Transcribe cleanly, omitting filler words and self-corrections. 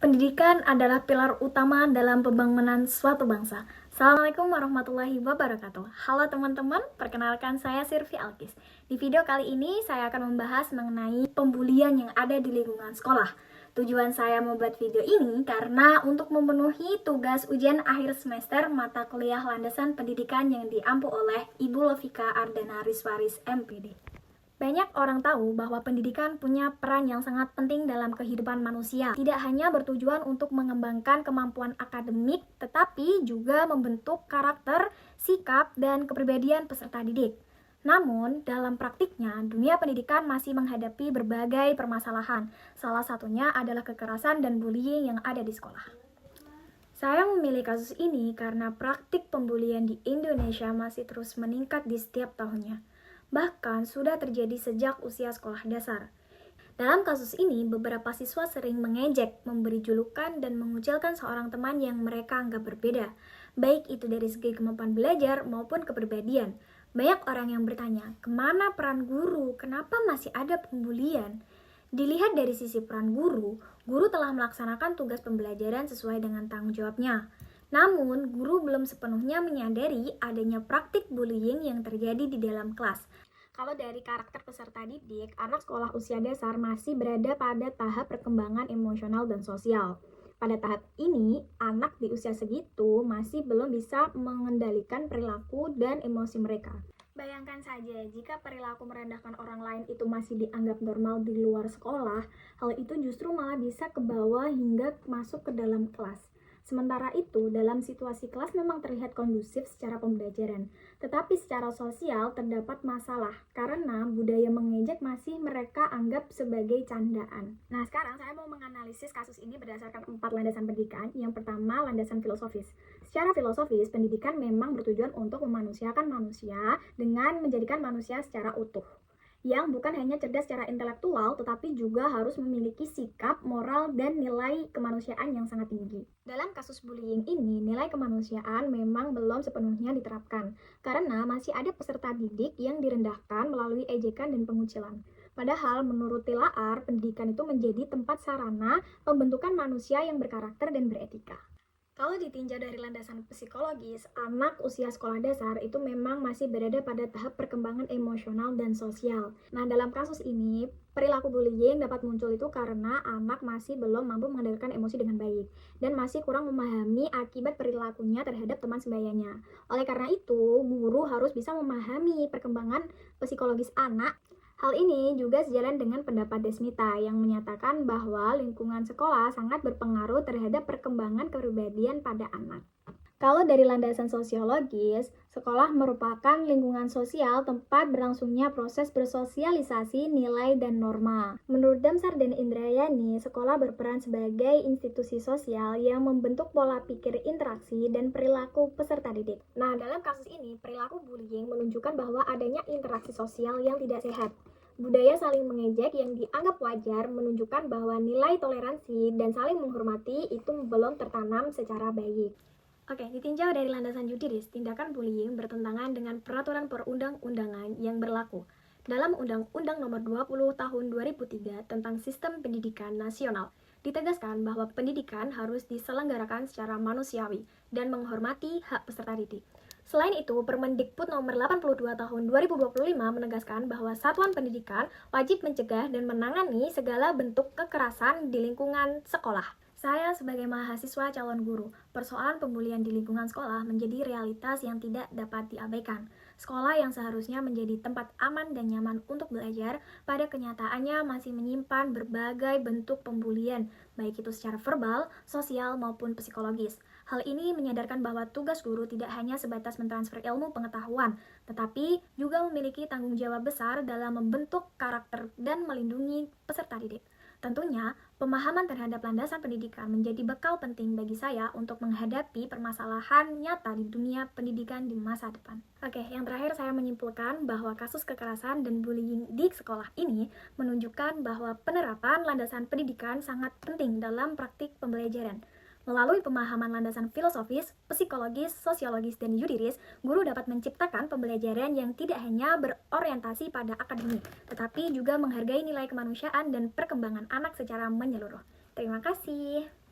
Pendidikan adalah pilar utama dalam pembangunan suatu bangsa. Assalamualaikum warahmatullahi wabarakatuh. Halo teman-teman, perkenalkan saya Sirvi Alkis. Di video kali ini saya akan membahas mengenai pembulian yang ada di lingkungan sekolah. Tujuan saya membuat video ini karena untuk memenuhi tugas ujian akhir semester mata kuliah landasan pendidikan yang diampu oleh Ibu Lovika Ardana Rizwaris MPD. Banyak orang tahu bahwa pendidikan punya peran yang sangat penting dalam kehidupan manusia. Tidak hanya bertujuan untuk mengembangkan kemampuan akademik, tetapi juga membentuk karakter, sikap, dan kepribadian peserta didik. Namun, dalam praktiknya, dunia pendidikan masih menghadapi berbagai permasalahan. Salah satunya adalah kekerasan dan bullying yang ada di sekolah. Saya memilih kasus ini karena praktik pembulian di Indonesia masih terus meningkat di setiap tahunnya. Bahkan sudah terjadi sejak usia sekolah dasar. Dalam kasus ini, beberapa siswa sering mengejek, memberi julukan, dan mengucilkan seorang teman yang mereka anggap berbeda, baik itu dari segi kemampuan belajar maupun kepribadian. Banyak orang yang bertanya, kemana peran guru? Kenapa masih ada pembulian? Dilihat dari sisi peran guru telah melaksanakan tugas pembelajaran sesuai dengan tanggung jawabnya. Namun, guru belum sepenuhnya menyadari adanya praktik bullying yang terjadi di dalam kelas. Kalau dari karakter peserta didik, anak sekolah usia dasar masih berada pada tahap perkembangan emosional dan sosial. Pada tahap ini, anak di usia segitu masih belum bisa mengendalikan perilaku dan emosi mereka. Bayangkan saja, jika perilaku merendahkan orang lain itu masih dianggap normal di luar sekolah, hal itu justru malah bisa ke bawah hingga masuk ke dalam kelas. Sementara itu, dalam situasi kelas memang terlihat kondusif secara pembelajaran, tetapi secara sosial terdapat masalah karena budaya mengejek masih mereka anggap sebagai candaan. Nah, sekarang saya mau menganalisis kasus ini berdasarkan 4 landasan pendidikan. Yang pertama, landasan filosofis. Secara filosofis, pendidikan memang bertujuan untuk memanusiakan manusia dengan menjadikan manusia secara utuh, yang bukan hanya cerdas secara intelektual, tetapi juga harus memiliki sikap, moral, dan nilai kemanusiaan yang sangat tinggi. Dalam kasus bullying ini, nilai kemanusiaan memang belum sepenuhnya diterapkan, karena masih ada peserta didik yang direndahkan melalui ejekan dan pengucilan. Padahal menurut Tilaar, pendidikan itu menjadi tempat sarana pembentukan manusia yang berkarakter dan beretika. Kalau ditinjau dari landasan psikologis, anak usia sekolah dasar itu memang masih berada pada tahap perkembangan emosional dan sosial. Nah, dalam kasus ini, perilaku bullying dapat muncul itu karena anak masih belum mampu mengendalikan emosi dengan baik dan masih kurang memahami akibat perilakunya terhadap teman sebayanya. Oleh karena itu, guru harus bisa memahami perkembangan psikologis anak. Hal ini juga sejalan dengan pendapat Desmita yang menyatakan bahwa lingkungan sekolah sangat berpengaruh terhadap perkembangan kepribadian pada anak. Kalau dari landasan sosiologis, sekolah merupakan lingkungan sosial tempat berlangsungnya proses bersosialisasi nilai dan norma. Menurut Damsar dan Indrayani, sekolah berperan sebagai institusi sosial yang membentuk pola pikir interaksi dan perilaku peserta didik. Nah, dalam kasus ini, perilaku bullying menunjukkan bahwa adanya interaksi sosial yang tidak sehat. Budaya saling mengejek yang dianggap wajar menunjukkan bahwa nilai toleransi dan saling menghormati itu belum tertanam secara baik. Oke, ditinjau dari landasan juridis, tindakan bullying bertentangan dengan peraturan perundang-undangan yang berlaku. Dalam Undang-Undang Nomor 20 Tahun 2003 tentang Sistem Pendidikan Nasional, ditegaskan bahwa pendidikan harus diselenggarakan secara manusiawi dan menghormati hak peserta didik. Selain itu, Permendikbud Nomor 82 Tahun 2025 menegaskan bahwa satuan pendidikan wajib mencegah dan menangani segala bentuk kekerasan di lingkungan sekolah. Saya sebagai mahasiswa calon guru, persoalan pembulian di lingkungan sekolah menjadi realitas yang tidak dapat diabaikan. Sekolah yang seharusnya menjadi tempat aman dan nyaman untuk belajar, pada kenyataannya masih menyimpan berbagai bentuk pembulian, baik itu secara verbal, sosial, maupun psikologis. Hal ini menyadarkan bahwa tugas guru tidak hanya sebatas mentransfer ilmu pengetahuan, tetapi juga memiliki tanggung jawab besar dalam membentuk karakter dan melindungi peserta didik. Tentunya, pemahaman terhadap landasan pendidikan menjadi bekal penting bagi saya untuk menghadapi permasalahan nyata di dunia pendidikan di masa depan. Oke, yang terakhir saya menyimpulkan bahwa kasus kekerasan dan bullying di sekolah ini menunjukkan bahwa penerapan landasan pendidikan sangat penting dalam praktik pembelajaran. Melalui pemahaman landasan filosofis, psikologis, sosiologis, dan yuridis, guru dapat menciptakan pembelajaran yang tidak hanya berorientasi pada akademik, tetapi juga menghargai nilai kemanusiaan dan perkembangan anak secara menyeluruh. Terima kasih.